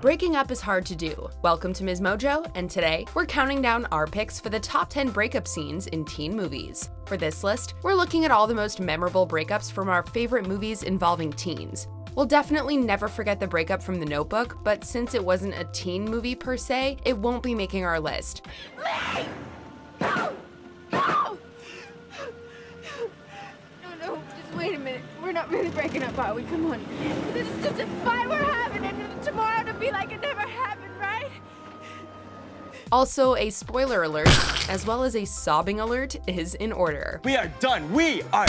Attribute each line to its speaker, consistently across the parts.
Speaker 1: Breaking up is hard to do. Welcome to MsMojo, and today we're counting down our picks for the top 10 breakup scenes in teen movies. For this list, we're looking at all the most memorable breakups from our favorite movies involving teens. We'll definitely never forget the breakup from The Notebook, but since it wasn't a teen movie per se, it won't be making our list.
Speaker 2: Lee! No! No! No, just wait a minute. We're not really breaking up, are we? Come on. This is just a fight we're having, and tomorrow to be like it never happened, right?
Speaker 1: Also, a spoiler alert, as well as a sobbing alert, is in order.
Speaker 3: We are done. We are...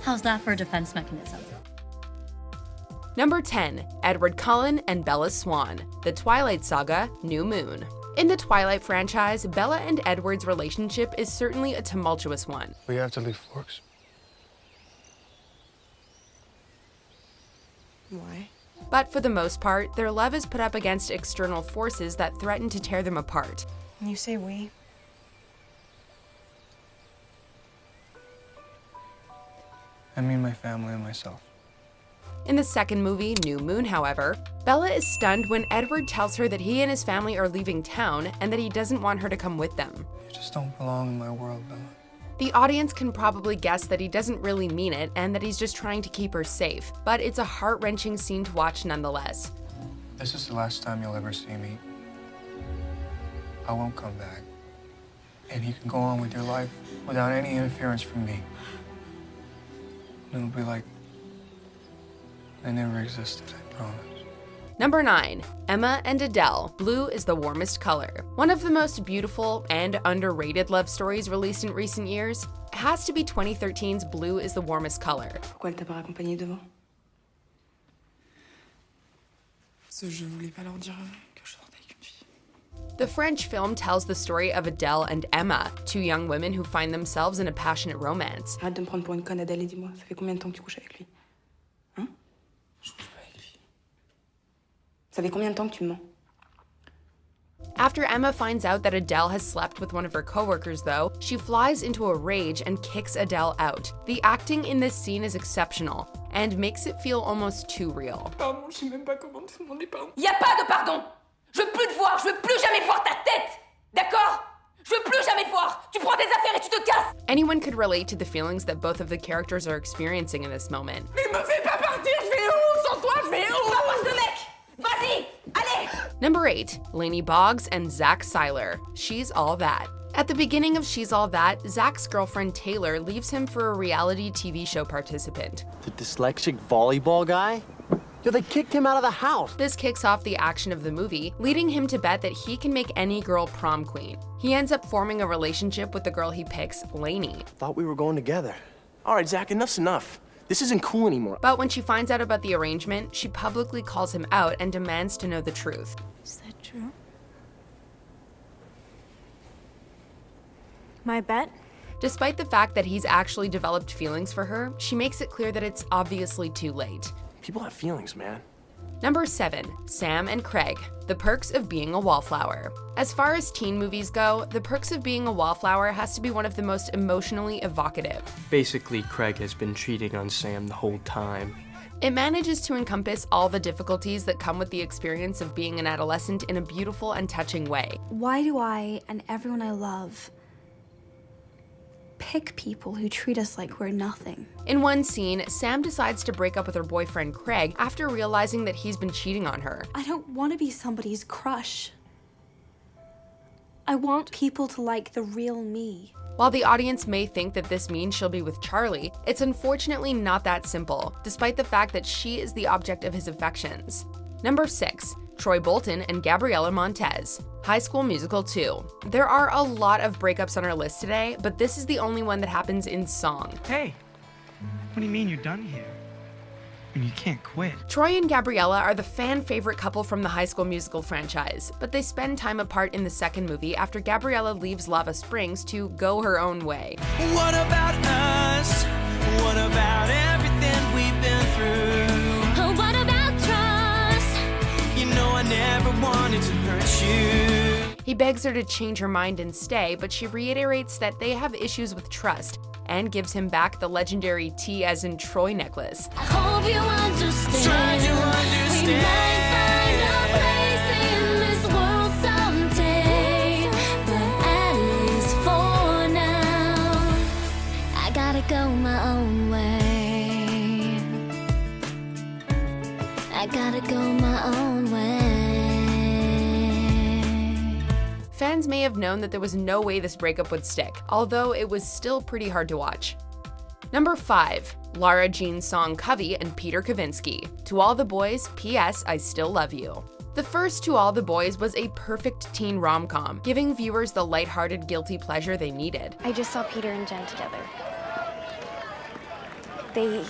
Speaker 4: How's that for a defense mechanism?
Speaker 1: Number 10, Edward Cullen and Bella Swan, The Twilight Saga, New Moon. In the Twilight franchise, Bella and Edward's relationship is certainly a tumultuous one.
Speaker 5: We have to leave Forks.
Speaker 2: Why?
Speaker 1: But for the most part, their love is put up against external forces that threaten to tear them apart.
Speaker 2: You say we?
Speaker 5: I mean my family and myself.
Speaker 1: In the second movie, New Moon, however, Bella is stunned when Edward tells her that he and his family are leaving town and that he doesn't want her to come with them.
Speaker 5: You just don't belong in my world, Bella.
Speaker 1: The audience can probably guess that he doesn't really mean it and that he's just trying to keep her safe, but it's a heart-wrenching scene to watch nonetheless.
Speaker 5: This is the last time you'll ever see me. I won't come back. And you can go on with your life without any interference from me. It'll be like I never existed, I promise.
Speaker 1: Number 9, Emma and Adele, Blue is the Warmest Color. One of the most beautiful and underrated love stories released in recent years has to be 2013's Blue is the Warmest Color.
Speaker 6: Pourquoi elle t'a pas raccompagné devant?
Speaker 2: Parce que je voulais pas leur dire que je sortais avec une fille.
Speaker 1: The French film tells the story of Adele and Emma, two young women who find themselves in a passionate romance.
Speaker 6: Arrête de me prendre pour une conne, Adèle, et dis-moi, ça fait combien de temps que tu couches avec lui? Hein?
Speaker 2: Je couche pas avec lui.
Speaker 6: Ça fait combien de temps que tu mens?
Speaker 1: After Emma finds out that Adele has slept with one of her coworkers, though, she flies into a rage and kicks Adele out. The acting in this scene is exceptional and makes it feel almost too real.
Speaker 2: Pardon, je sais même pas comment te demander pardon.
Speaker 7: Y a pas de pardon! Je veux plus te voir, je veux plus jamais voir ta tête! D'accord? Je veux plus jamais te voir! Tu prends tes affaires et tu te casses!
Speaker 1: Anyone could relate to the feelings that both of the characters are experiencing in this moment.
Speaker 2: Mais me fais pas partir, je vais où? Sans toi, je vais où?
Speaker 7: Va voir ce mec! Vas-y! Allez!
Speaker 1: Number 8, Laney Boggs and Zack Siler, She's All That. At the beginning of She's All That, Zack's girlfriend Taylor leaves him for a reality TV show participant.
Speaker 3: The dyslexic volleyball guy? Yo, they kicked him out of the house.
Speaker 1: This kicks off the action of the movie, leading him to bet that he can make any girl prom queen. He ends up forming a relationship with the girl he picks, Laney.
Speaker 3: Thought we were going together. All right, Zack, enough's enough. This isn't cool anymore.
Speaker 1: But when she finds out about the arrangement, she publicly calls him out and demands to know the truth.
Speaker 2: Is that true? My bet?
Speaker 1: Despite the fact that he's actually developed feelings for her, she makes it clear that it's obviously too late.
Speaker 3: People have feelings, man.
Speaker 1: Number 7, Sam and Craig, The Perks of Being a Wallflower. As far as teen movies go, The Perks of Being a Wallflower has to be one of the most emotionally evocative.
Speaker 8: Basically, Craig has been cheating on Sam the whole time.
Speaker 1: It manages to encompass all the difficulties that come with the experience of being an adolescent in a beautiful and touching way.
Speaker 9: Why do I and everyone I love pick people who treat us like we're nothing?
Speaker 1: In one scene, Sam decides to break up with her boyfriend Craig after realizing that he's been cheating on her.
Speaker 9: I don't want to be somebody's crush. I want people to like the real me.
Speaker 1: While the audience may think that this means she'll be with Charlie, it's unfortunately not that simple, despite the fact that she is the object of his affections. Number 6, Troy Bolton and Gabriella Montez, High School Musical 2. There are a lot of breakups on our list today, but this is the only one that happens in song.
Speaker 10: Hey, what do you mean you're done here? I mean, you can't quit.
Speaker 1: Troy and Gabriella are the fan-favorite couple from the High School Musical franchise, but they spend time apart in the second movie after Gabriella leaves Lava Springs to go her own way.
Speaker 11: What about us? What about everything we've been through?
Speaker 12: Oh, what about trust?
Speaker 11: You know I never wanted to hurt you.
Speaker 1: He begs her to change her mind and stay, but she reiterates that they have issues with trust, and gives him back the legendary T as in Troy necklace.
Speaker 12: I hope you understand. We might find a place in this world someday, but at least for now, I gotta go my own way. I gotta go my own way.
Speaker 1: Fans may have known that there was no way this breakup would stick, although it was still pretty hard to watch. Number 5. Lara Jean Song-Covey and Peter Kavinsky. To all the boys, P.S. I still love you. The first To All the Boys was a perfect teen rom-com, giving viewers the lighthearted guilty pleasure they needed.
Speaker 9: I just saw Peter and Jen together. They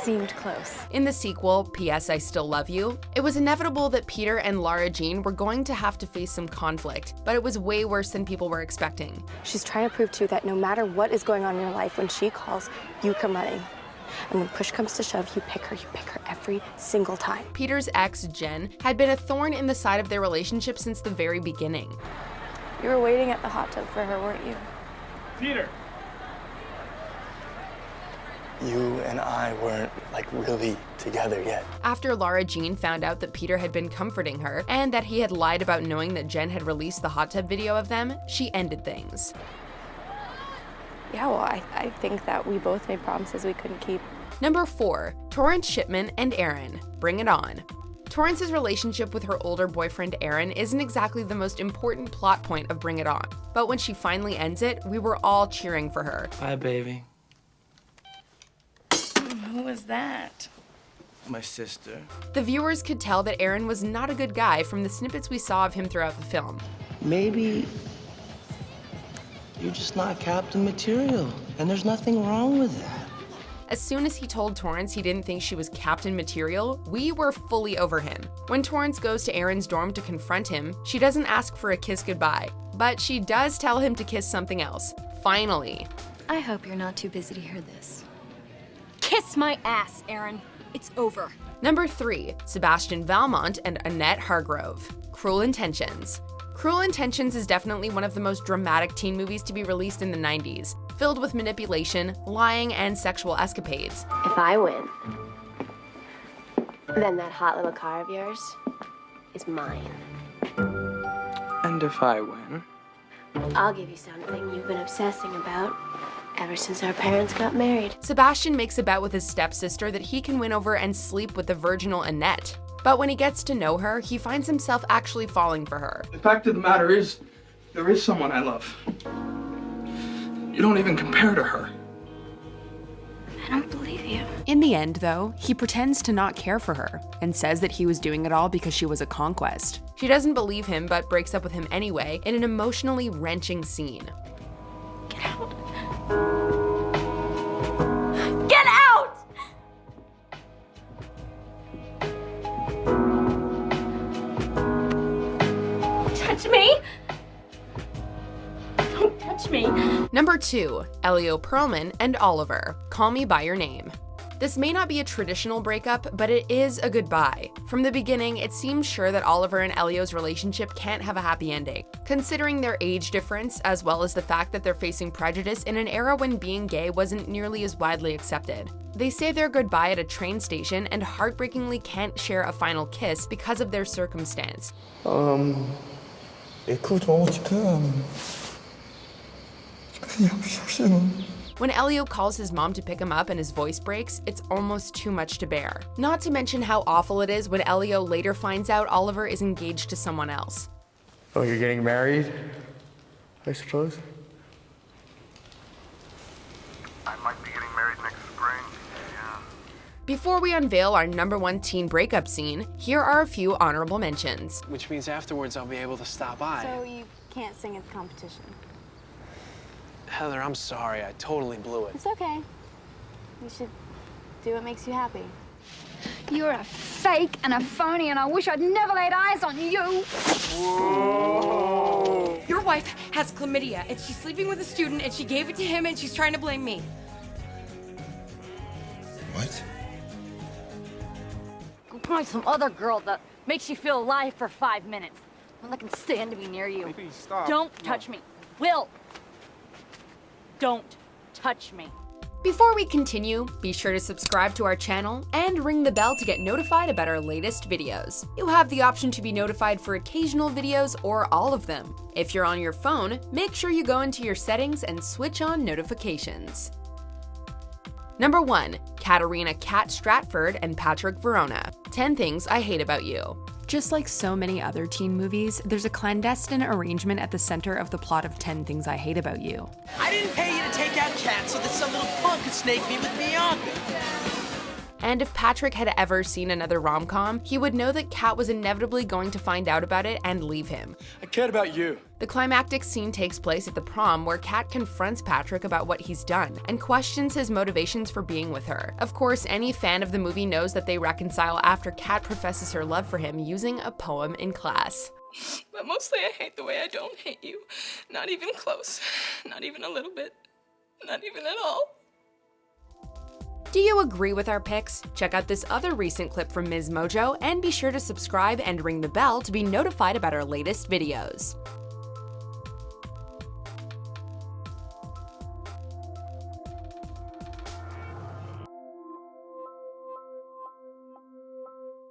Speaker 9: seemed close.
Speaker 1: In the sequel, P.S. I Still Love You, it was inevitable that Peter and Lara Jean were going to have to face some conflict, but it was way worse than people were expecting.
Speaker 9: She's trying to prove to you that no matter what is going on in your life, when she calls, you come running. And when push comes to shove, you pick her every single time.
Speaker 1: Peter's ex, Jen, had been a thorn in the side of their relationship since the very beginning.
Speaker 9: You were waiting at the hot tub for her, weren't you?
Speaker 10: Peter!
Speaker 3: You and I weren't, like, really together yet.
Speaker 1: After Lara Jean found out that Peter had been comforting her and that he had lied about knowing that Jen had released the hot tub video of them, she ended things.
Speaker 9: Yeah, well, I think that we both made promises we couldn't keep.
Speaker 1: Number 4. Torrance, Shipman, and Aaron. Bring it on. Torrance's relationship with her older boyfriend Aaron isn't exactly the most important plot point of Bring It On, but when she finally ends it, we were all cheering for her.
Speaker 8: Bye, baby.
Speaker 13: Who was that?
Speaker 8: My sister.
Speaker 1: The viewers could tell that Aaron was not a good guy from the snippets we saw of him throughout the film.
Speaker 3: Maybe you're just not Captain Material, and there's nothing wrong with that.
Speaker 1: As soon as he told Torrance he didn't think she was Captain Material, we were fully over him. When Torrance goes to Aaron's dorm to confront him, she doesn't ask for a kiss goodbye, but she does tell him to kiss something else. Finally.
Speaker 4: I hope you're not too busy to hear this.
Speaker 14: Kiss my ass, Aaron. It's over.
Speaker 1: Number 3. Sebastian Valmont and Annette Hargrove. Cruel Intentions. Cruel Intentions is definitely one of the most dramatic teen movies to be released in the 90s, filled with manipulation, lying, and sexual escapades.
Speaker 15: If I win, then that hot little car of yours is mine.
Speaker 8: And if I win?
Speaker 15: I'll give you something you've been obsessing about ever since our parents got married.
Speaker 1: Sebastian makes a bet with his stepsister that he can win over and sleep with the virginal Annette. But when he gets to know her, he finds himself actually falling for her.
Speaker 10: The fact of the matter is, there is someone I love. You don't even compare to her.
Speaker 9: I don't believe you.
Speaker 1: In the end, though, he pretends to not care for her and says that he was doing it all because she was a conquest. She doesn't believe him, but breaks up with him anyway in an emotionally wrenching scene.
Speaker 9: Get out.
Speaker 7: Get out! Touch me! Don't touch me!
Speaker 1: Number 2. Elio, Perlman, and Oliver. Call Me By Your Name. This may not be a traditional breakup, but it is a goodbye. From the beginning, it seems sure that Oliver and Elio's relationship can't have a happy ending, considering their age difference, as well as the fact that they're facing prejudice in an era when being gay wasn't nearly as widely accepted. They say their goodbye at a train station and heartbreakingly can't share a final kiss because of their circumstance. When Elio calls his mom to pick him up and his voice breaks, it's almost too much to bear. Not to mention how awful it is when Elio later finds out Oliver is engaged to someone else.
Speaker 5: Oh, you're getting married, I suppose?
Speaker 16: I might be getting married next spring, yeah.
Speaker 1: Before we unveil our number 1 teen breakup scene, here are a few honorable mentions.
Speaker 3: Which means afterwards I'll be able to stop by.
Speaker 9: So you can't sing at the competition?
Speaker 3: Heather, I'm sorry. I totally blew it.
Speaker 9: It's okay. You should do what makes you happy.
Speaker 2: You're a fake and a phony, and I wish I'd never laid eyes on you.
Speaker 3: Whoa.
Speaker 13: Your wife has chlamydia, and she's sleeping with a student, and she gave it to him, and she's trying to blame me.
Speaker 16: What?
Speaker 14: Go find some other girl that makes you feel alive for 5 minutes. One that can stand to be near you.
Speaker 10: Maybe stop.
Speaker 14: Don't touch me. Will! Don't touch me.
Speaker 1: Before we continue, be sure to subscribe to our channel and ring the bell to get notified about our latest videos. You have the option to be notified for occasional videos or all of them. If you're on your phone, make sure you go into your settings and switch on notifications. Number 1. Katarina Kat Stratford and Patrick Verona. 10 Things I Hate About You. Just like so many other teen movies, there's a clandestine arrangement at the center of the plot of 10 Things I Hate About You.
Speaker 11: I didn't pay you to take out Kat so that some little punk could snake me with Bianca.
Speaker 1: And if Patrick had ever seen another rom-com, he would know that Kat was inevitably going to find out about it and leave him.
Speaker 3: I cared about you.
Speaker 1: The climactic scene takes place at the prom where Kat confronts Patrick about what he's done and questions his motivations for being with her. Of course, any fan of the movie knows that they reconcile after Kat professes her love for him using a poem in class.
Speaker 6: But mostly I hate the way I don't hate you. Not even close. Not even a little bit. Not even at all.
Speaker 1: Do you agree with our picks? Check out this other recent clip from MsMojo and be sure to subscribe and ring the bell to be notified about our latest videos.